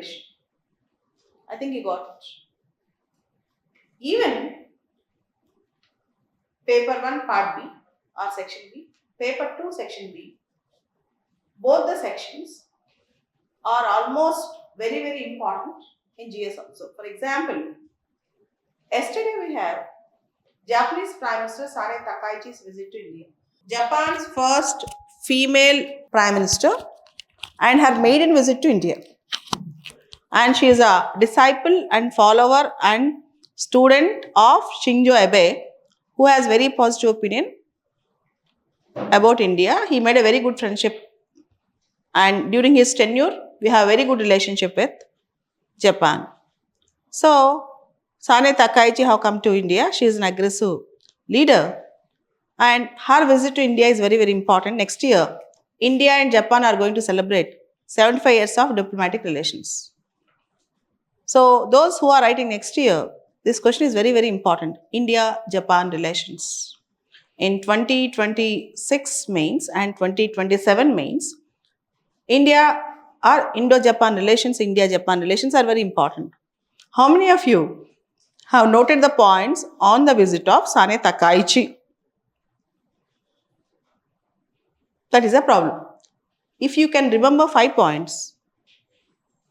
relation. I think you got it. Even paper 1 part B or section B, paper 2 section B, both the sections are almost very important in GS also. For example, yesterday we have Japanese Prime Minister Sane Takaichi's visit to India. Japan's first female Prime Minister and her maiden visit to India. And she is a disciple and follower and student of Shinzo Abe, who has very positive opinion about India. He made a very good friendship, and during his tenure, we have a very good relationship with Japan. So, Sane Takaichi have come to India. She is an aggressive leader, and her visit to India is very important. Next year, India and Japan are going to celebrate 75 years of diplomatic relations. So, those who are writing next year, this question is very important. India-Japan relations. In 2026 mains and 2027 mains, India or Indo-Japan relations, India-Japan relations are very important. How many of you have noted the points on the visit of Sane Takaichi? That is a problem. If you can remember 5 points,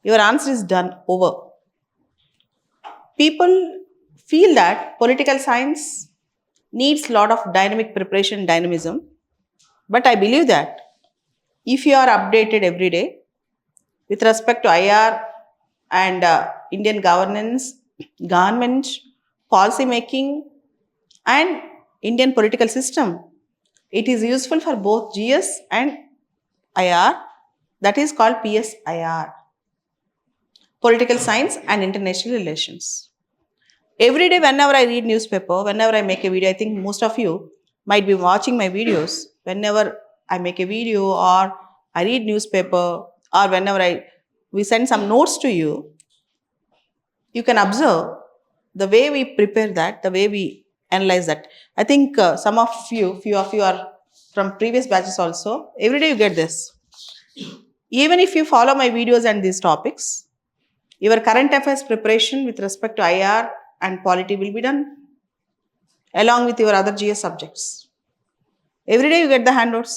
your answer is done, over. People feel that political science needs a lot of dynamic preparation, dynamism. But I believe that if you are updated every day with respect to IR and Indian governance, government, policy making, and Indian political system, it is useful for both GS and IR. That is called PSIR, Political Science and International Relations. Every day, whenever I read newspaper, whenever I make a video, I think most of you might be watching my videos. Whenever I make a video or I read newspaper or whenever we send some notes to you, you can observe the way we prepare that, the way we analyze that. I think few of you are from previous batches also. Every day you get this. Even if you follow my videos and these topics, your current affairs preparation with respect to IR and polity will be done along with your other GS subjects. Every day you get the handouts,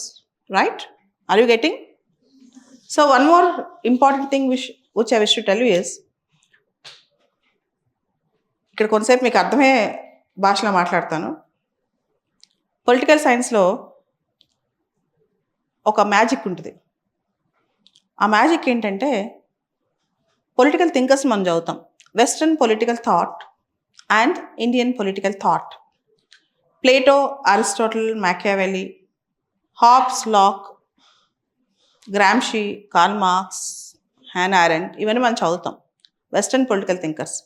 right? Are you getting? So one more important thing which I wish to tell you is, ఇక్కడ కొంతసేపు మీకు అర్థమే భాషలో మాట్లాడతాను. Political సైన్స్లో ఒక magic ఉంటుంది. ఆ మ్యాజిక్ ఏంటంటే, పొలిటికల్ థింకర్స్ మనం చదువుతాం. Western political thought and Indian political thought. Plato, Aristotle, Machiavelli, Hobbes, Locke, Gramsci, Karl Marx, Hannah Arendt, ఇవన్నీ మనం చదువుతాం. Western political thinkers.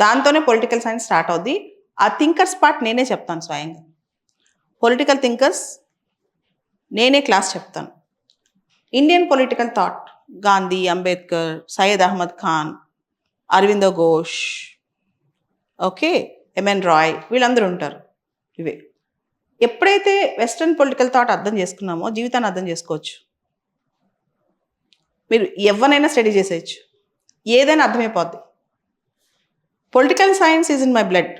దాంతోనే పొలిటికల్ సైన్స్ స్టార్ట్ అవుద్ది. ఆ థింకర్స్ పార్ట్ నేనే చెప్తాను స్వయంగా. పొలిటికల్ థింకర్స్ నేనే క్లాస్ చెప్తాను. Indian political thought, Gandhi, Ambedkar, Syed Ahmad Khan, Aurobindo Ghosh, okay, MN Roy, వీళ్ళందరూ ఉంటారు. ఇవే ఎప్పుడైతే వెస్ట్రన్ పొలిటికల్ థాట్ అర్థం చేసుకున్నామో జీవితాన్ని అర్థం చేసుకోవచ్చు. మీరు ఎవరినైనా స్టడీ చేసేయచ్చు, ఏదైనా అర్థమైపోద్ది. Political science is in my blood,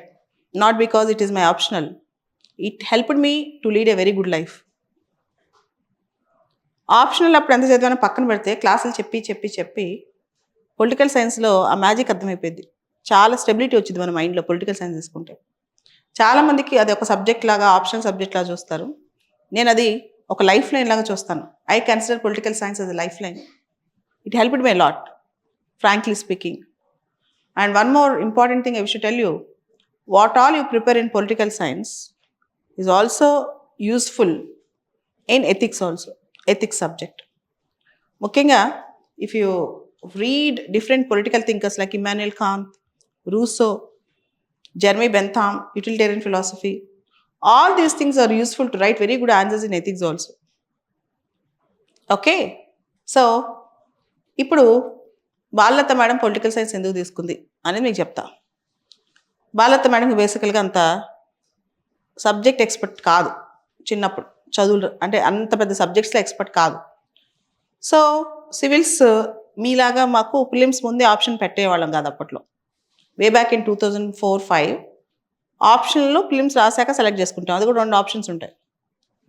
not because it is my optional. It helped me to lead a very good life. Optional అప్పుడు ఎంత చదివానో పక్కన పెడితే క్లాసులు చెప్పి పొలిటికల్ సైన్స్లో ఆ మ్యాజిక్ అర్థమైపోయింది. చాలా స్టెబిలిటీ వచ్చింది మన మైండ్లో పొలిటికల్ సైన్స్ తీసుకుంటే. చాలామందికి అది ఒక సబ్జెక్ట్ లాగా, ఆప్షనల్ సబ్జెక్ట్ లాగా చూస్తారు. నేను అది ఒక లైఫ్ లైన్ లాగా చూస్తాను. I consider political science as a life line. It helped my lot, frankly speaking. And one more important thing I wish to tell you, what all you prepare in political science is also useful in ethics also, ethics subject. ముఖ్యంగా if you read different political thinkers like Immanuel Kant, Rousseau, Jeremy Bentham, utilitarian philosophy, all these things are useful to write very good answers in ethics also. Okay, so ఇప్పుడు Balalatha madam political science ఎందుకు తీసుకుంది అనేది మీకు చెప్తా. Balalatha madam బేసికల్గా అంత subject expert కాదు. చిన్నప్పుడు చదువులు అంటే అంత పెద్ద సబ్జెక్ట్స్లో ఎక్స్పర్ట్ కాదు. సో సివిల్స్ మీలాగా మాకు ప్రిలిమ్స్ ముందే ఆప్షన్ పెట్టేవాళ్ళం కాదు అప్పట్లో. వే బ్యాక్ ఇన్ 2004-5 ఆప్షన్లో ప్రిలిమ్స్ రాశాక సెలెక్ట్ చేసుకుంటాం. అది కూడా 2 ఆప్షన్స్ ఉంటాయి,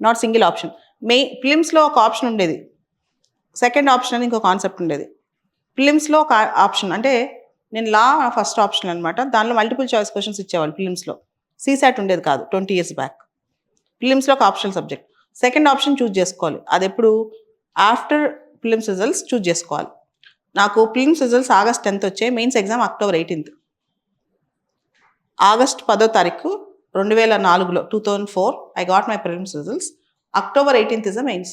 నాట్ సింగిల్ ఆప్షన్. ప్రిలిమ్స్లో ఒక ఆప్షన్ ఉండేది, సెకండ్ ఆప్షన్ అని ఇంకో కాన్సెప్ట్ ఉండేది. ప్రిలిమ్స్లో ఒక ఆప్షన్ అంటే నేను లా ఫస్ట్ ఆప్షన్ అనమాట. దానిలో మల్టిపుల్ చాయిస్ క్వశ్చన్స్ ఇచ్చేవాళ్ళు ప్రిలిమ్స్లో. సీసాట్ ఉండేది కాదు 20 years బ్యాక్. ప్రిలిమ్స్లో ఒక optional subject. Second option choose చేసుకోవాలి, అది ఎప్పుడు ఆఫ్టర్ ప్రిలిమ్స్ రిజల్ట్స్ చూజ్ చేసుకోవాలి. నాకు ప్రిలిమ్స్ రిజల్ట్స్ August 10th వచ్చాయి, mains exam October 18th. August 10th 2004 2004 I got my prelims results. October 18th is the mains.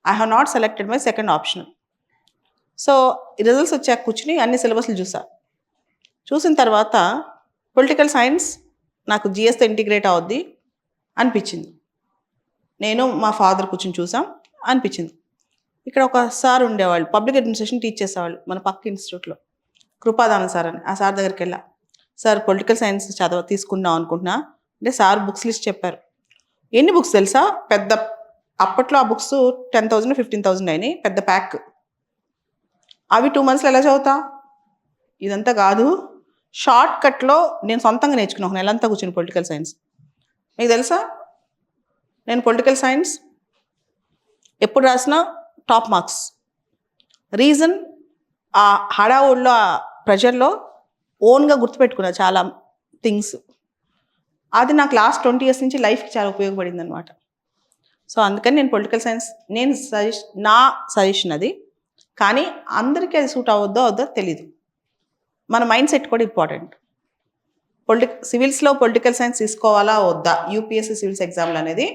I have not selected my second optional. So results వచ్చాక కూర్చుని అన్ని సిలబస్లు చూసిన తర్వాత political science నాకు జిఎస్తో integrate అవుద్ది అనిపించింది. నేను మా ఫాదర్ కూర్చొని చూసాం అనిపించింది. ఇక్కడ ఒక సార్ ఉండేవాళ్ళు, పబ్లిక్ అడ్మినిస్ట్రేషన్ టీచ్ చేసేవాళ్ళు మన పక్క ఇన్స్టిట్యూట్లో, కృపాదాన సార్ అని. ఆ సార్ దగ్గరికి వెళ్ళా, సార్ పొలిటికల్ సైన్స్ తీసుకుందాం అనుకుంటున్నా అంటే సార్ బుక్స్ లిస్ట్ చెప్పారు. ఎన్ని బుక్స్ తెలుసా, పెద్ద అప్పట్లో ఆ బుక్స్ 10,000 15,000 అయినాయి, పెద్ద ప్యాక్. అవి 2 monthsలో ఎలా చదువుతా? ఇదంతా కాదు, షార్ట్ కట్లో నేను సొంతంగా నేర్చుకున్నాను ఒక నెలంతా కూర్చుని పొలిటికల్ సైన్స్. మీకు తెలుసా, నేను పొలిటికల్ సైన్స్ ఎప్పుడు రాసినా టాప్ మార్క్స్. రీజన్, ఆ హడావుడిలో ఆ ప్రెషర్లో ఓన్గా గుర్తుపెట్టుకున్నా చాలా థింగ్స్. అది నాకు లాస్ట్ 20 years నుంచి లైఫ్కి చాలా ఉపయోగపడింది అనమాట. సో అందుకని నేను పొలిటికల్ సైన్స్ నా సజెషన్ అది. కానీ అందరికీ అది సూట్ అవుద్దో తెలీదు. మన మైండ్ సెట్ కూడా ఇంపార్టెంట్. సివిల్స్లో పొలిటికల్ సైన్స్ తీసుకోవాలా వద్దా, యూపీఎస్సీ సివిల్స్ ఎగ్జామ్లు అనేది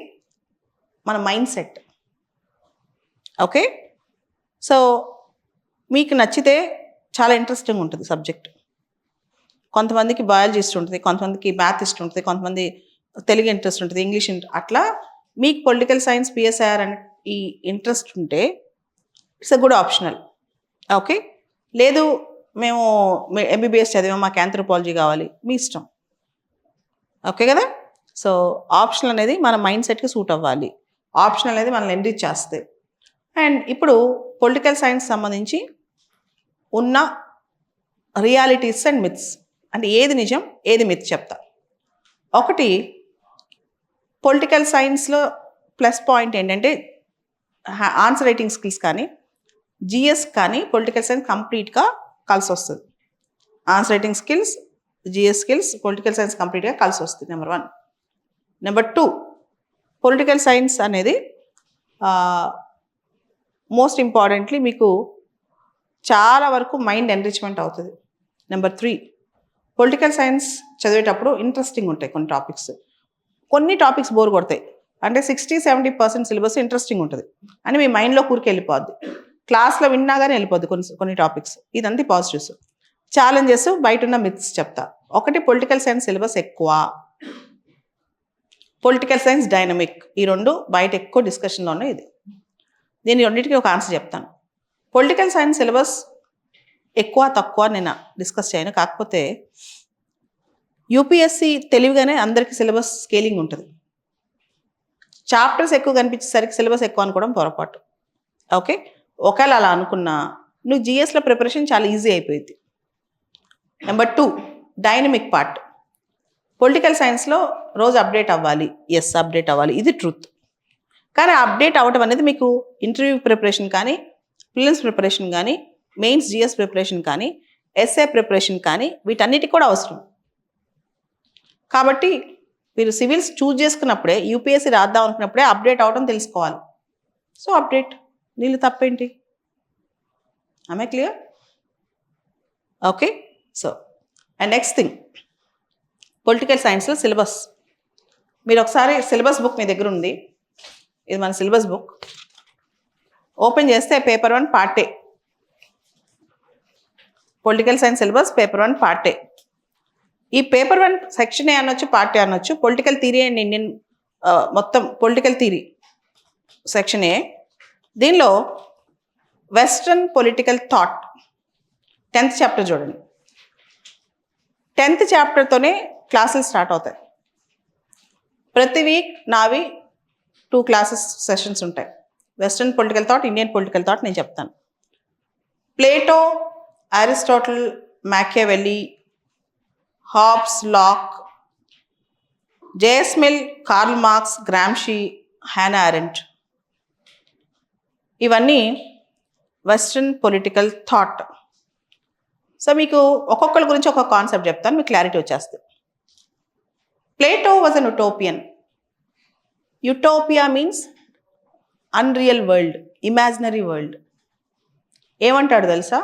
మన మైండ్ సెట్. ఓకే, సో మీకు నచ్చితే చాలా ఇంట్రెస్టింగ్ ఉంటుంది సబ్జెక్ట్. కొంతమందికి బయాలజీ ఇష్టం ఉంటుంది, కొంతమందికి మ్యాథ్ ఇష్టం ఉంటుంది, కొంతమంది తెలుగు ఇంట్రెస్ట్ ఉంటుంది, ఇంగ్లీష్ అట్లా. మీకు పొలిటికల్ సైన్స్ పిఎస్ఐఆర్ అనే ఈ ఇంట్రెస్ట్ ఉంటే it's a good optional. Okay, లేదు మేము ఎంబీబీఎస్ చదివాం మాకు ఆంథ్రోపాలజీ కావాలి, మీ ఇష్టం. ఓకే కదా. సో ఆప్షనల్ అనేది మన మైండ్ సెట్కి సూట్ అవ్వాలి, ఆప్షనల్ అనేది మనల్ని ఎంరిచ్ చేస్తుంది. అండ్ ఇప్పుడు పొలిటికల్ సైన్స్ సంబంధించి ఉన్న రియాలిటీస్ అండ్ మిత్స్, అంటే ఏది నిజం ఏది మిత్ చెప్తా. ఒకటి, పొలిటికల్ సైన్స్లో ప్లస్ పాయింట్ ఏంటంటే ఆన్సర్ రైటింగ్ స్కిల్స్ కానీ జిఎస్ కానీ పొలిటికల్ సైన్స్ కంప్లీట్గా కలిసి వస్తుంది. Answer writing skills, GS skills, political science కంప్లీట్గా కలిసి వస్తుంది. నెంబర్ 1. నెంబర్ 2, పొలిటికల్ సైన్స్ అనేది మోస్ట్ ఇంపార్టెంట్లీ మీకు చాలా వరకు మైండ్ ఎన్రిచ్మెంట్ అవుతుంది. నెంబర్ 3, పొలిటికల్ సైన్స్ చదివేటప్పుడు ఇంట్రెస్టింగ్ ఉంటాయి కొన్ని టాపిక్స్ బోర్ కొడతాయి. అంటే 60-70% సిలబస్ ఇంట్రెస్టింగ్ ఉంటుంది అని మీ మైండ్లో కూరికి వెళ్ళిపోద్ది. క్లాస్లో విన్నా కానీ వెళ్ళిపోద్ది కొన్ని టాపిక్స్. ఇదంతా పాజిటివ్స్. ఛాలెంజెస్, బయట ఉన్న మిత్స్ చెప్తా. ఒకటి, పొలిటికల్ సైన్స్ సిలబస్ ఎక్కువ, పొలిటికల్ సైన్స్ డైనమిక్. ఈ 2 బయట ఎక్కువ డిస్కషన్లో ఉన్నాయి. దీని రెండింటికి ఒక ఆన్సర్ చెప్తాను. పొలిటికల్ సైన్స్ సిలబస్ ఎక్కువ తక్కువ నేను డిస్కస్ చేయను, కాకపోతే యూపీఎస్సీ తెలివిగానే అందరికీ సిలబస్ స్కేలింగ్ ఉంటుంది. చాప్టర్స్ ఎక్కువ కనిపించేసరికి సిలబస్ ఎక్కువ అనుకోవడం పొరపాటు. ఓకే, ఒకవేళ అలా అనుకున్నా నువ్వు జిఎస్లో ప్రిపరేషన్ చాలా ఈజీ అయిపోయింది. Number 2, dynamic part. పొలిటికల్ సైన్స్లో రోజు అప్డేట్ అవ్వాలి, అప్డేట్ అవ్వాలి, ఇది ట్రూత్. కానీ అప్డేట్ అవ్వడం అనేది మీకు ఇంటర్వ్యూ ప్రిపరేషన్ కానీ, ప్రిలిమ్స్ ప్రిపరేషన్ కానీ, మెయిన్స్ జిఎస్ ప్రిపరేషన్ కానీ, ఎస్ఏ ప్రిపరేషన్ కానీ వీటన్నిటికి కూడా అవసరం. కాబట్టి మీరు సివిల్స్ చూజ్ చేసుకున్నప్పుడే, యూపీఎస్సీ రాద్దాం అనుకున్నప్పుడే అప్డేట్ అవ్వడం తెలుసుకోవాలి. సో అప్డేట్, నీళ్ళు తప్పేంటి? ఆమె clear? Okay, so and next thing, political సైన్స్లో సిలబస్. మీరు ఒకసారి సిలబస్ బుక్ మీ దగ్గర ఉంది, ఇది మన సిలబస్ బుక్ ఓపెన్ చేస్తే paper 1 part A, political science syllabus paper 1 part A. ఈ పేపర్ 1 సెక్షన్ ఏ అనొచ్చు, పార్ట్ ఏ అనొచ్చు. పొలిటికల్ థియరీ అండ్ ఇండియన్ మొత్తం పొలిటికల్ థియరీ సెక్షన్ ఏ. దీనిలో western political thought 10th chapter చూడండి. 10th చాప్టర్తోనే క్లాసులు స్టార్ట్ అవుతాయి. ప్రతి వీక్ నావి 2 క్లాసెస్ సెషన్స్ ఉంటాయి. Western political thought, Indian political thought నేను చెప్తాను. Plato, Aristotle, Machiavelli, Hobbes, Locke, J.S. Mill, Karl Marx, Gramsci, Hannah Arendt. ఇవన్నీ వెస్ట్రన్ పొలిటికల్ థాట్. సో మీకు ఒక్కొక్కరి గురించి ఒక్కొక్క కాన్సెప్ట్ చెప్తాను, మీకు క్లారిటీ వచ్చేస్తుంది. Plato was an utopian. Utopia means unreal world, imaginary world. ఏమంటాడు తెలుసా?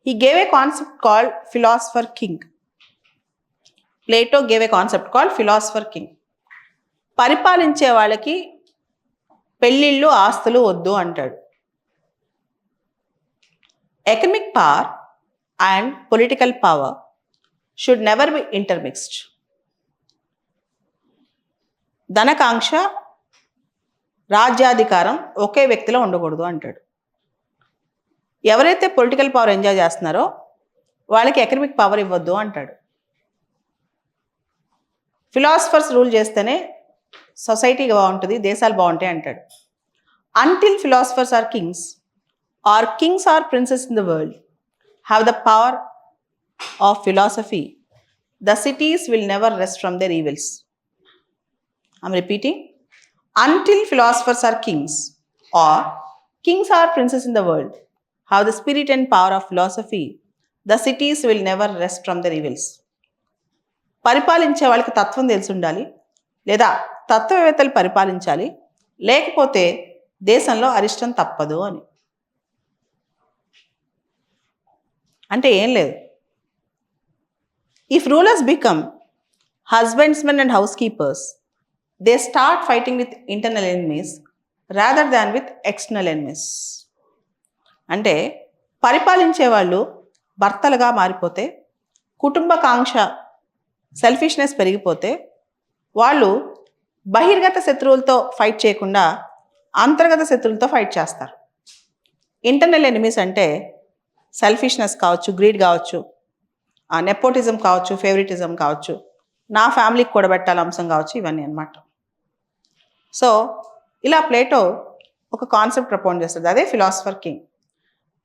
He gave a concept called philosopher king. Plato gave a concept called philosopher king. పరిపాలించే వాళ్ళకి పెళ్ళిళ్ళు ఆస్తులు వద్దు అంటాడు. Economic power and political power should never be intermixed. ధనకాంక్ష, రాజ్యాధికారం ఒకే వ్యక్తిలో ఉండకూడదు అంటాడు. ఎవరైతే పొలిటికల్ పవర్ ఎంజాయ్ చేస్తున్నారో వాళ్ళకి ఎకనమిక్ పవర్ ఇవ్వద్దు అంటాడు. ఫిలాసఫర్స్ రూల్ చేస్తేనే సొసైటీ బాగుంటుంది, దేశాలు బాగుంటాయి అంటాడు. Until philosophers are kings or kings or princes in the world have the power of philosophy, the cities will never rest from their evils. I'm repeating. Until philosophers are kings or kings or princes in the world have the spirit and power of philosophy, the cities will never rest from their evils. పరిపాలించే వాళ్ళకి తత్వం తెలిసి ఉండాలి, లేదా తత్వవేత్తలు పరిపాలించాలి, లేకపోతే దేశంలో అరిష్టం తప్పదు అని. అంటే ఏం లేదు. If rulers become husbandmen and house keepers, they start fighting with internal enemies rather than with external enemies. అంటే పరిపాలించే వాళ్ళు భర్తలుగా మారిపోతే, కుటుంబకాంక్ష సెల్ఫిష్నెస్ పెరిగిపోతే, వాళ్ళు బహిర్గత శత్రువులతో ఫైట్ చేయకుండా అంతర్గత శత్రువులతో ఫైట్ చేస్తారు. ఇంటర్నల్ ఎనిమీస్ అంటే సెల్ఫిష్నెస్ కావచ్చు, గ్రీడ్ కావచ్చు, నెపోటిజం కావచ్చు, ఫేవరెటిజం కావచ్చు, నా ఫ్యామిలీకి కూడబెట్టాల అంశం కావచ్చు, ఇవన్నీ అన్నమాట. సో ఇలా ప్లేటో ఒక కాన్సెప్ట్ ప్రపోజ్ చేస్తుంది, అదే ఫిలాసఫర్ కింగ్.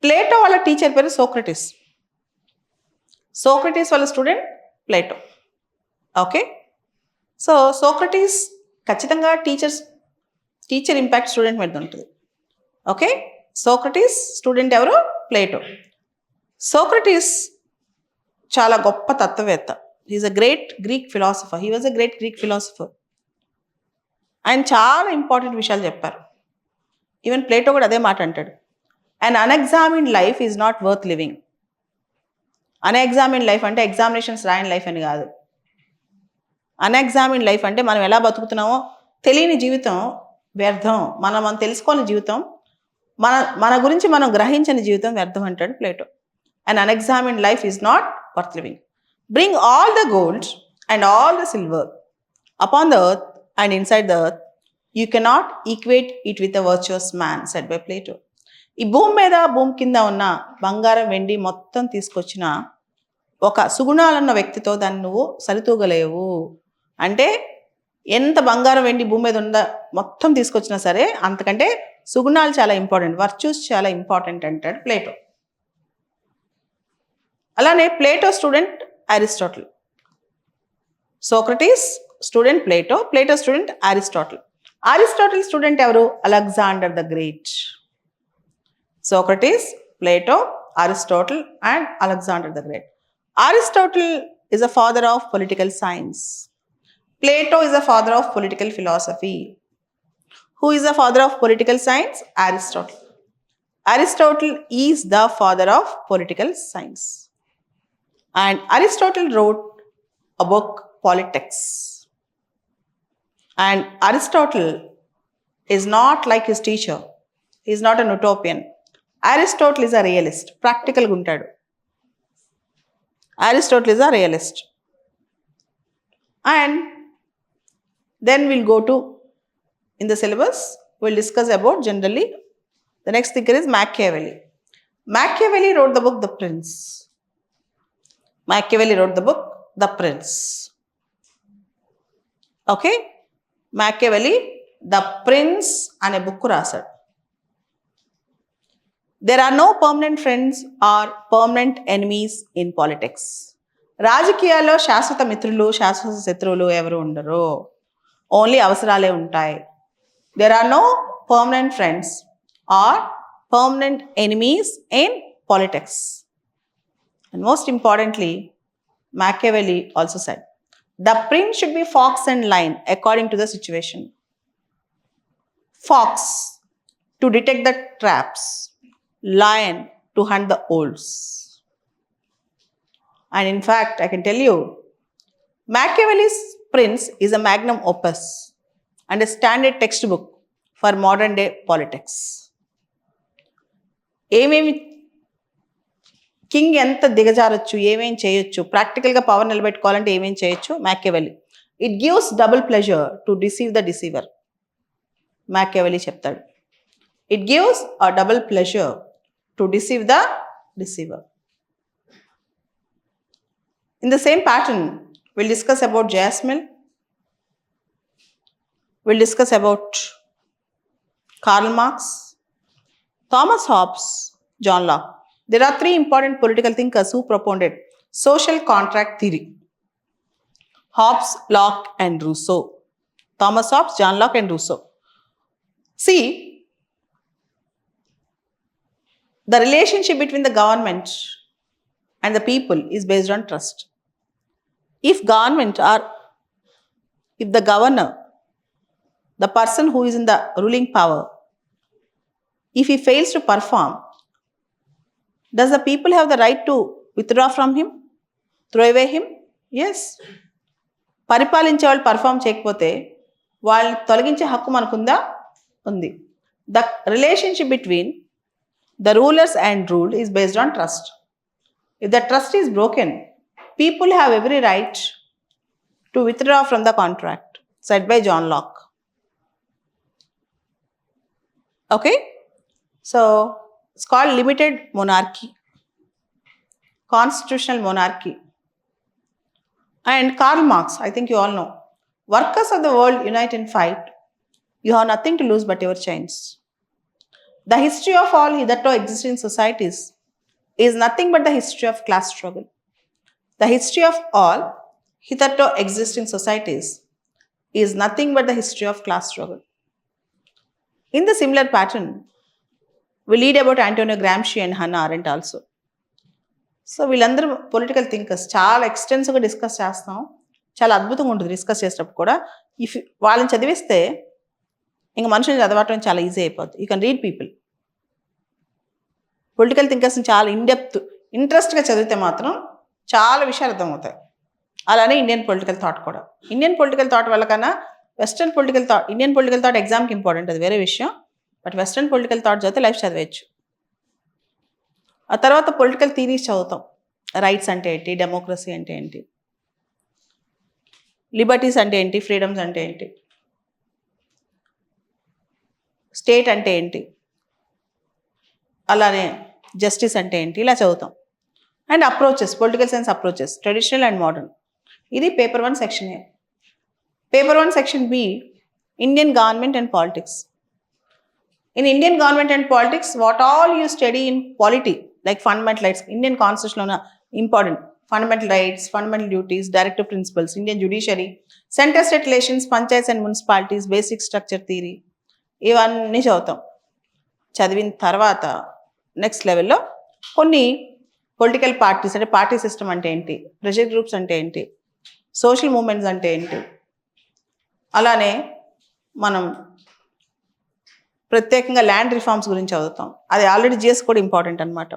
ప్లేటో వాళ్ళ టీచర్ పేరు సోక్రటీస్. సోక్రటీస్ వాళ్ళ student Plato. Okay. So Socrates ఖచ్చితంగా టీచర్ ఇంపాక్ట్ స్టూడెంట్ మీద ఉంటుంది. ఓకే. సోక్రటీస్ స్టూడెంట్ ఎవరు? ప్లేటో. సోక్రటీస్ చాలా గొప్ప తత్వవేత్త. He is a great Greek philosopher. He was a great Greek philosopher. ఆయన చాలా ఇంపార్టెంట్ విషయాలు చెప్పారు. ఈవెన్ ప్లేటో కూడా అదే మాట అంటాడు, and unexamined life is not worth living. Unexamined life అంటే ఎగ్జామినేషన్స్ రాయని లైఫ్ అని కాదు. అన్ఎగ్జామిన్డ్ లైఫ్ అంటే మనం ఎలా బతుకుతున్నామో తెలియని జీవితం వ్యర్థం, మనం తెలుసుకోని జీవితం, మన గురించి మనం గ్రహించని జీవితం వ్యర్థం అంటాడు Plato. An unexamined life is not worth living. Bring all the gold and all the silver upon the earth and inside the earth. You cannot equate it with a virtuous man, said by Plato. ఈ భూమి మీద భూమి కింద ఉన్న బంగారం వెండి మొత్తం తీసుకొచ్చిన ఒక సుగుణాలున్న వ్యక్తితో దాన్ని నువ్వు సరితూగలేవు. అంటే ఎంత బంగారం వెండి భూమి మీద ఉన్న మొత్తం తీసుకొచ్చినా సరే అంతకంటే సుగుణాలు చాలా ఇంపార్టెంట్, వర్చ్యూస్ చాలా ఇంపార్టెంట్ అంటాడు ప్లేటో. అలానే Plato student Aristotle. Socrates student Plato, Plato student Aristotle. Aristotle student ఎవరు? Alexander the Great. Socrates, Plato, Aristotle and Alexander the Great. Aristotle is a father of political science. Plato is a father of political philosophy. Who is the father of political science? Aristotle. Aristotle is the father of political science. And Aristotle wrote a book, Politics. And Aristotle is not like his teacher. He is not an utopian. Aristotle is a realist. Practical guntadu. Aristotle is a realist. And then we'll go to, in the syllabus, we'll discuss about generally. The next thinker is Machiavelli. Machiavelli wrote the book, The Prince. Machiavelli wrote the book, The Prince. Okay? Machiavelli, The Prince అనే book రాశాడు. There are no permanent friends or permanent enemies in politics. రాజకీయాల్లో శాశ్వత మిత్రులు శాశ్వత శత్రువులు ఎవరు ఉండరు, only అవసరాలే ఉంటాయి. There are no permanent friends or permanent enemies in politics. And most importantly, Machiavelli also said, the prince should be fox and lion according to the situation. Fox to detect the traps, lion to hunt the owls. And in fact, I can tell you, Machiavelli's Prince is a magnum opus and a standard textbook for modern day politics. ఏమేమి king ఎంత దిగజారొచ్చు, ఏమేం చేయొచ్చు, ప్రాక్టికల్గా power నిలబెట్టుకోవాలంటే ఏమేం చేయొచ్చు, Machiavelli. It gives double pleasure to deceive the deceiver. Machiavelli చెప్తాడు, it gives a double pleasure to deceive the deceiver. In the same pattern, we'll discuss about J.S. Mill, we'll discuss about Karl Marx, Thomas Hobbes, John Locke. There are three important political thinkers who propounded social contract theory: Hobbes, Locke, and Rousseau. Thomas Hobbes, John Locke, and Rousseau. See, the relationship between the government and the people is based on trust. If the governor, the person who is in the ruling power, if he fails to perform, does the people have the right to withdraw from him, throw away him? Yes. పరిపాలించే వాళ్ళు perform చేయకపోతే వాళ్ళని తొలగించే హక్కు మనకుందా? ఉంది. The relationship between the rulers and ruled is based on trust. If the trust is broken, people have every right to withdraw from the contract, said by John Locke. Okay? So, it's called limited monarchy, constitutional monarchy. And Karl Marx, I think you all know, workers of the world unite and fight. You have nothing to lose but your chains. The history of all hitherto existing societies is nothing but the history of class struggle. The history of all hitherto existing societies is nothing but the history of class struggle. In the similar pattern, we read about Antonio Gramsci and Hannah Arendt also. So వీళ్ళందరూ political thinkers, చాలా ఎక్స్టెన్సివ్గా discuss చేస్తాం, చాలా అద్భుతంగా ఉంటుంది discuss చేసేటప్పుడు కూడా. If వాళ్ళని చదివిస్తే ఇంక మనుషుల్ని చదవటం చాలా ఈజీ అయిపోతుంది. You can read people. Political థింకర్స్ని చాలా ఇన్డెప్త్ ఇంట్రెస్ట్గా చదివితే మాత్రం చాలా విషయాలు అర్థమవుతాయి. అలానే ఇండియన్ పొలిటికల్ థాట్ కూడా. ఇండియన్ పొలిటికల్ థాట్ వల్ల కన్నా western political thought, Indian political thought ఎగ్జామ్కి ఇంపార్టెంట్, అది వేరే విషయం. బట్ వెస్ట్రన్ పొలిటికల్ థాట్ చదివితే లైఫ్ చదివేయచ్చు. ఆ తర్వాత పొలిటికల్ థీరీస్ చదువుతాం. రైట్స్ అంటే ఏంటి, డెమోక్రసీ అంటే ఏంటి, లిబర్టీస్ అంటే ఏంటి, ఫ్రీడమ్స్ అంటే ఏంటి, స్టేట్ అంటే ఏంటి, అలానే జస్టిస్ అంటే ఏంటి, ఇలా చదువుతాం. And approaches, political science approaches, traditional and modern. ఇది paper 1 section A. Paper 1 section B, Indian government and politics. In Indian government and politics, what all you study in polity, like fundamental rights, Indian constitution lo important, fundamental rights, fundamental duties, directive principles, Indian judiciary, center state relations, panchayats and municipalities, basic structure theory, ఇవన్నీ చదువుతాం. చదివిన తర్వాత next లెవెల్లో కొన్ని political parties అంటే party system అంటే ఏంటి, pressure groups అంటే ఏంటి, సోషల్ మూవ్మెంట్స్ అంటే ఏంటి, అలానే మనం ప్రత్యేకంగా ల్యాండ్ రిఫార్మ్స్ గురించి చదువుతాం. అది ఆల్రెడీ జిఎస్ కూడా ఇంపార్టెంట్ అనమాట.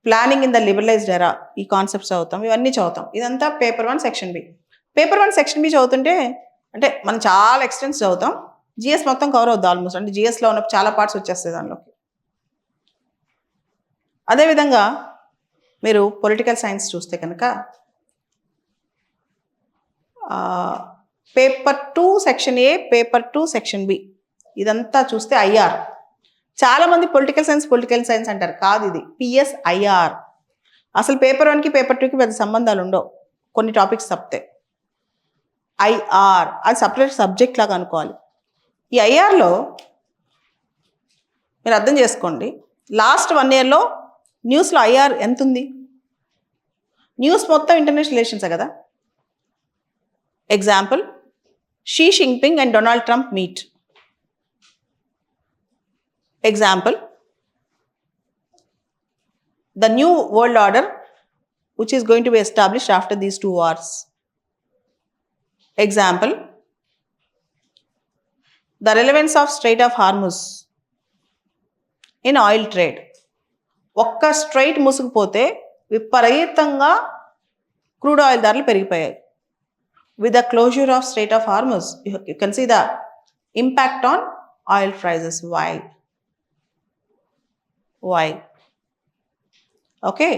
Planning in the liberalised era, ఈ కాన్సెప్ట్స్ చదువుతాం, ఇవన్నీ చదువుతాం. ఇదంతా paper 1 section B. Paper 1 section B చదువుతుంటే అంటే మనం చాలా ఎక్స్టెన్స్ చదువుతాం, జిఎస్ మొత్తం కవర్ అవుద్ది ఆల్మోస్ట్. అంటే జిఎస్లో ఉన్న చాలా పార్ట్స్ వచ్చేస్తాయి దానిలోకి. అదేవిధంగా మీరు పొలిటికల్ సైన్స్ చూస్తే కనుక paper 2 section A, paper 2 section B, ఇదంతా చూస్తే ఐఆర్. చాలామంది పొలిటికల్ సైన్స్ అంటారు, కాదు ఇది పిఎస్ఐఆర్. అసలు పేపర్ 1కి పేపర్ 2కి పెద్ద సంబంధాలు ఉండవు, కొన్ని టాపిక్స్ తప్పితే. ఐఆర్ అది సపరేట్ సబ్జెక్ట్ లాగా అనుకోవాలి. ఈ ఐఆర్లో మీరు అర్థం చేసుకోండి, లాస్ట్ 1 yearలో న్యూస్లో ఐఆర్ ఎంత ఉంది? న్యూస్ మొత్తం ఇంటర్నేషనల్ రిలేషన్సే కదా. Example, Xi Jinping and Donald Trump meet. Example, the new world order which is going to be established after these 2 wars. Example, the relevance of Strait of Hormuz in oil trade. ఒక్క straight మూసుకుపోతే విపరీతంగా crude oil ధరలు పెరిగిపోయాయి. With the closure of Strait of Hormuz, you can see the impact on oil prices. Why? Okay.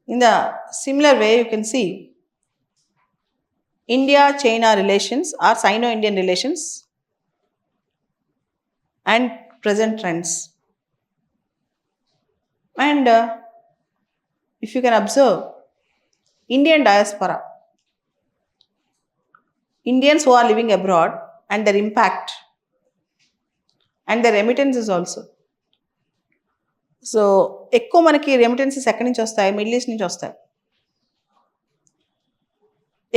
In the similar way, you can see India-China relations or Sino-Indian relations and present trends. And if you can observe, Indian diaspora, Indians who are living abroad and their impact and their remittances also. So ఎక్కువ మనకి remittances ఎక్కడి నుంచి వస్తాయి? Middle east నుంచి వస్తాయి.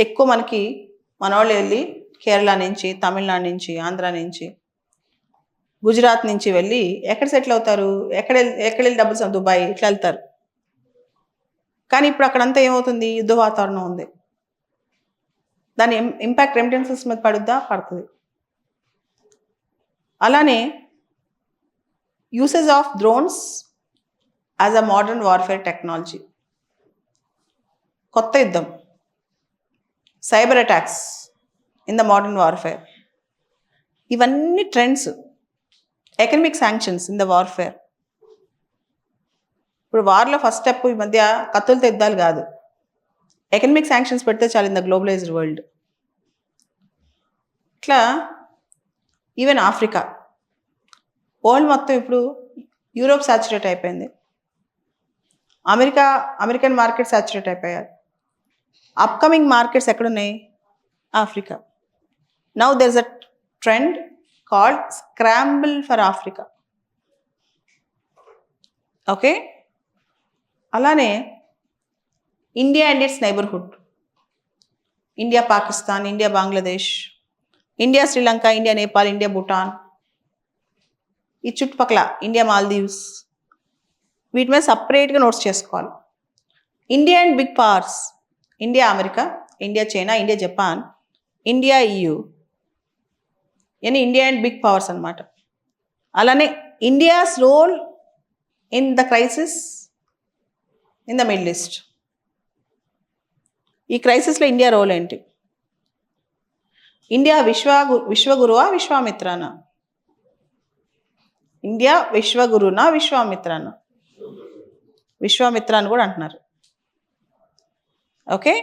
ఎక్కువ మనకి మనోళ్ళు వెళ్ళి కేరళ నుంచి, తమిళనాడు నుంచి, ఆంధ్ర నుంచి, గుజరాత్ నుంచి వెళ్ళి ఎక్కడ సెటిల్ అవుతారు? ఎక్కడ వెళ్ళి డబ్బులు దుబాయ్ ఇట్లా వెళ్తారు. కానీ ఇప్పుడు అక్కడంతా ఏమవుతుంది? యుద్ధ వాతావరణం ఉంది. దాని ఇంపాక్ట్ రెమిటెన్సెస్ మీద పడుద్దా? పడుతుంది. అలానే usage of drones as a modern warfare technology. కొత్త యుద్ధం, cyber attacks in the modern warfare, ఇవన్నీ trends. Economic sanctions in the warfare. ఇప్పుడు వార్లో ఫస్ట్ స్టెప్ ఈ మధ్య కత్తులతో యుద్ధాలు కాదు, ఎకనమిక్ శాంక్షన్స్ పెడితే చాలు ఇన్ ద గ్లోబలైజ్డ్ వరల్డ్. ఇట్లా ఈవెన్ ఆఫ్రికా, వరల్డ్ మొత్తం ఇప్పుడు యూరోప్ సాచురేట్ అయిపోయింది, అమెరికన్ మార్కెట్ సాచురేట్ అయిపోయారు. అప్కమింగ్ మార్కెట్స్ ఎక్కడున్నాయి? Africa. Now there is a trend called scramble for Africa. Okay. అలానే India and its neighbourhood, India Pakistan, India Bangladesh, India Sri Lanka, India Nepal, India Bhutan, ఈ చుట్టుపక్కల India Maldives, వీటి మీద సపరేట్గా నోట్స్ చేసుకోవాలి. India and big powers, India America, India China, India Japan, India EU, ఇవన్నీ India and big powers అనమాట. అలానే India's role in the crisis in the middle east. ఈ క్రైసిస్లో ఇండియా రోల్ ఏంటి? ఇండియా విశ్వగురువా విశ్వామిత్రానా? ఇండియా విశ్వగురునా విశ్వామిత్రానా? విశ్వామిత్ర అని కూడా అంటున్నారు. Okay.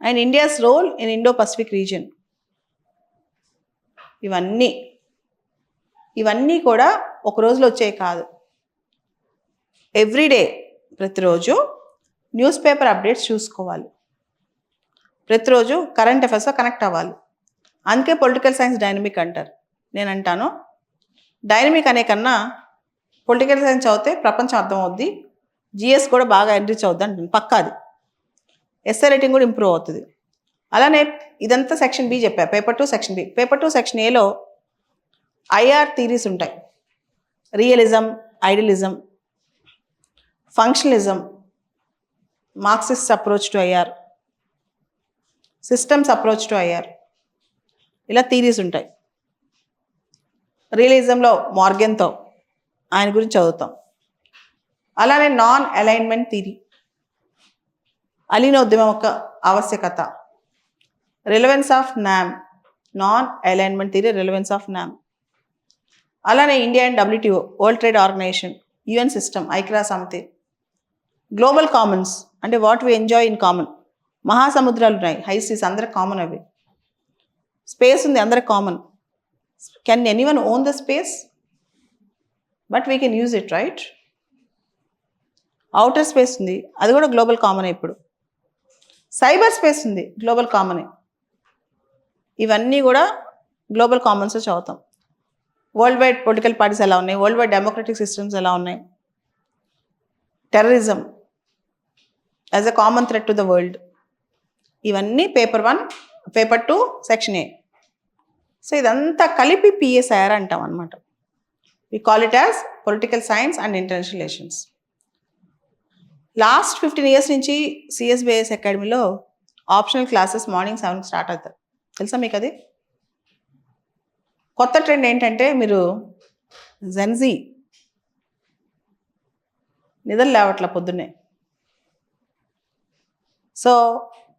And India's role in Indo Pacific region. ఇవన్నీ కూడా ఒక రోజులో వచ్చాయి కాదు. ఎవ్రీడే, ప్రతిరోజు న్యూస్ పేపర్ అప్డేట్స్ చూసుకోవాలి, ప్రతిరోజు కరెంట్ అఫైర్స్తో కనెక్ట్ అవ్వాలి. అందుకే పొలిటికల్ సైన్స్ డైనమిక్ అంటారు. నేను అంటాను డైనమిక్ అనే కన్నా పొలిటికల్ సైన్స్ చదివితే ప్రపంచం అర్థం అవుద్ది, జిఎస్ కూడా బాగా ఎన్రిచ్ అవుద్ది అంటుంది. పక్కాది. ఎస్ఏ రైటింగ్ కూడా ఇంప్రూవ్ అవుతుంది. అలానే ఇదంతా సెక్షన్ బి చెప్పా. Paper 2 section B. Paper 2 section ఏలో ఐఆర్ థీరీస్ ఉంటాయి. Realism, idealism, functionalism, Marxist approach to IR, systems approach to IR, ఇలా థీరీస్ ఉంటాయి. రియలిజంలో మార్గెన్తో ఆయన గురించి చదువుతాం. అలానే నాన్ అలైన్మెంట్ థీరీ, అలీనోద్యమం యొక్క ఆవశ్యకత, relevance of NAM, non alignment theory, relevance of NAM. అలానే India and WTO, world trade organisation, UN system, ఐక్యరాజ్య సమితి, గ్లోబల్ కామన్స్ అంటే what we enjoy in common. మహాసముద్రాలు ఉన్నాయి, హై సీస్, అందరికి కామన్ అవి. స్పేస్ ఉంది, అందరికి common. Can anyone own the space? But we can use it, right? Outer space ఉంది, అది కూడా గ్లోబల్ కామనే. ఇప్పుడు సైబర్ స్పేస్ ఉంది, గ్లోబల్ కామనే. ఇవన్నీ కూడా గ్లోబల్ కామన్స్లో చదువుతాం. వరల్డ్ వైడ్ పొలిటికల్ పార్టీస్ ఎలా ఉన్నాయి, వరల్డ్ వైడ్ డెమోక్రటిక్ సిస్టమ్స్ ఎలా ఉన్నాయి, terrorism as a common threat to the world. ఇవన్నీ paper 1, paper 2 section A. So ఇదంతా కలిపి పిఎస్ఐఆర్ అంటాం అనమాట. We call it as political science and international relations. Last 15 years నుంచి సిఎస్బిఐఎస్ అకాడమీలో ఆప్షనల్ క్లాసెస్ మార్నింగ్ 7 స్టార్ట్ అవుతారు. తెలుసా మీకు అది? కొత్త ట్రెండ్ ఏంటంటే మీరు జెన్జీ నిద్ర లేవట్ల పొద్దున్నే. సో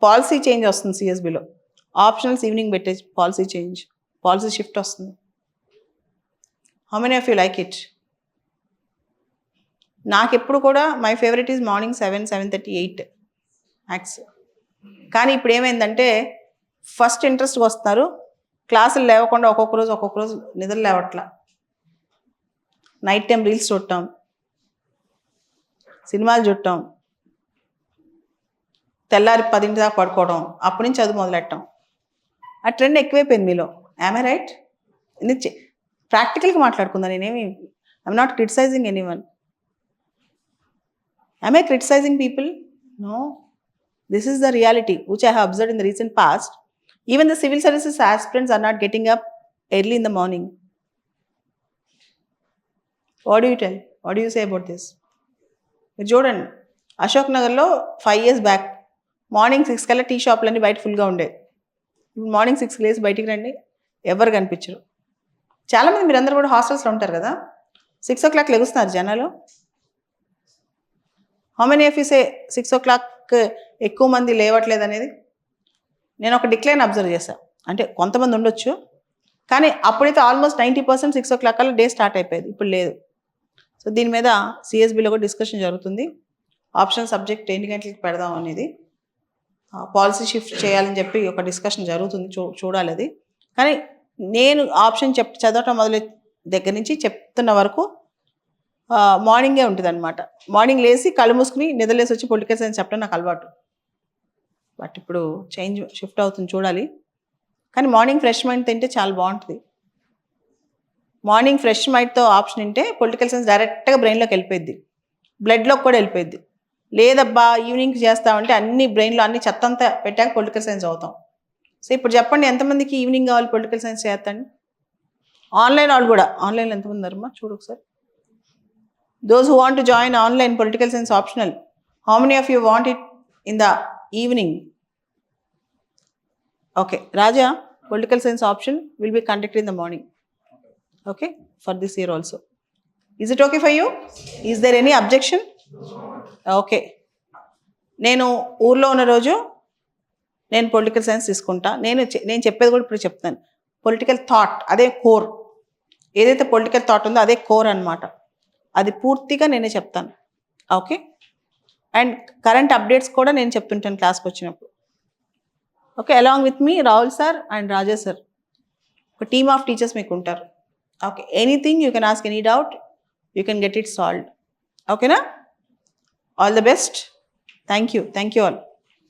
పాలసీ చేంజ్ వస్తుంది సిఎస్బిలో. ఆప్షనల్స్ ఈవినింగ్ పెట్టే పాలసీ చేంజ్, పాలసీ షిఫ్ట్ వస్తుంది. How many of you like it? నాకు ఎప్పుడు కూడా my favourite is morning 7, 7:30, 8 max. కానీ ఇప్పుడు ఏమైందంటే ఫస్ట్ ఇంట్రెస్ట్గా వస్తున్నారు, క్లాసులు లేవకుండా ఒక్కొక్క రోజు నిద్ర లేవట్ల. నైట్ టైం రీల్స్ చూడటం, సినిమాలు చూడటం, తెల్లారి 10 దాకా పడుకోవడం, అప్పటి నుంచి చదువు మొదలెట్టడం. ఆ ట్రెండ్ ఎక్కువైపోయింది మీలో. Am I right? ఇది ప్రాక్టికల్గా మాట్లాడుకుందా. నేనేమి I'm not criticising anyone. Am I criticizing people? No. This is the reality which I have observed in the recent past. Even the civil services aspirants are not getting up early in the morning. What do you tell? What do you say about this? మీరు చూడండి, అశోక్ నగర్లో 5 years back morning 6 కల్లా tea షాప్లన్నీ బయట ఫుల్గా ఉండేవి. ఇప్పుడు morning 6 లేసి బయటికి రండి, ఎవరు కనిపించరు. చాలామంది మీరందరూ కూడా హాస్టల్స్లో ఉంటారు కదా, 6 o'clock లెగుస్తున్నారు జనాలు. How many of you say 6 o'clock ఎక్కువ మంది లేవట్లేదు అనేది? నేను ఒక డిక్లైన్ అబ్జర్వ్ చేశాను. అంటే కొంతమంది ఉండొచ్చు, కానీ అప్పుడైతే ఆల్మోస్ట్ 90% 6 o'clock కల్లా డే స్టార్ట్ అయిపోయేది. ఇప్పుడు లేదు. సో దీని మీద సిఎస్బిలో కూడా డిస్కషన్ జరుగుతుంది. ఆప్షనల్ సబ్జెక్ట్ ఎన్ని గంటలకి పెడదాం అనేది, పాలసీ షిఫ్ట్ చేయాలని చెప్పి ఒక డిస్కషన్ జరుగుతుంది. చూడాలి అది. కానీ నేను ఆప్షన్ చదవటం మొదలు దగ్గర నుంచి చెప్తున్న వరకు మార్నింగే ఉంటుంది అనమాట. మార్నింగ్ లేసి కళ్ళు మూసుకుని నిద్రలేసి వచ్చి పొలిటికల్ సైన్స్ చెప్పడం నాకు అలవాటు. బట్ ఇప్పుడు చేంజ్ షిఫ్ట్ అవుతుంది, చూడాలి. కానీ మార్నింగ్ ఫ్రెష్ మైండ్ తింటే చాలా బాగుంటుంది. మార్నింగ్ ఫ్రెష్ మైండ్తో ఆప్షన్ తింటే పొలిటికల్ సైన్స్ డైరెక్ట్గా బ్రెయిన్లోకి వెళ్ళిపోయింది, బ్లడ్లోకి కూడా వెళ్ళిపోయింది. లేదబ్బా ఈవినింగ్ చేస్తామంటే అన్ని బ్రెయిన్లో అన్ని చెత్త అంతా పెట్టాక పొలిటికల్ సైన్స్ అవుతాం. సో ఇప్పుడు చెప్పండి, ఎంతమందికి ఈవినింగ్ కావాలి పొలిటికల్ సైన్స్ చేస్తాండి? ఆన్లైన్ వాళ్ళు కూడా. ఆన్లైన్లో ఎంతమంది ఉన్నారమ్మా చూడు ఒకసారి. Those who want to join online political science optional, how many of you want it in the evening? Okay, Raja, political science option will be conducted in the morning. Okay, for this year also. Is it okay for you? Is there any objection? Okay. నేను ఊర్లో ఉన్న రోజు నేను political science తీసుకుంటా. నేను చెప్పేది కూడా ఇప్పుడు చెప్తాను. పొలిటికల్ థాట్ అదే కోర్. ఏదైతే పొలిటికల్ థాట్ ఉందో అదే కోర్ అనమాట. అది పూర్తిగా నేనే చెప్తాను. ఓకే. అండ్ కరెంట్ అప్డేట్స్ కూడా నేను చెప్తుంటాను క్లాస్కి వచ్చినప్పుడు. ఓకే, అలాంగ్ విత్ మీ Rahul sir and Raja sir, ఒక టీమ్ ఆఫ్ టీచర్స్ మీకు ఉంటారు. Okay, anything you can ask, any doubt you can get it solved. ఓకేనా? All the best. Thank you all.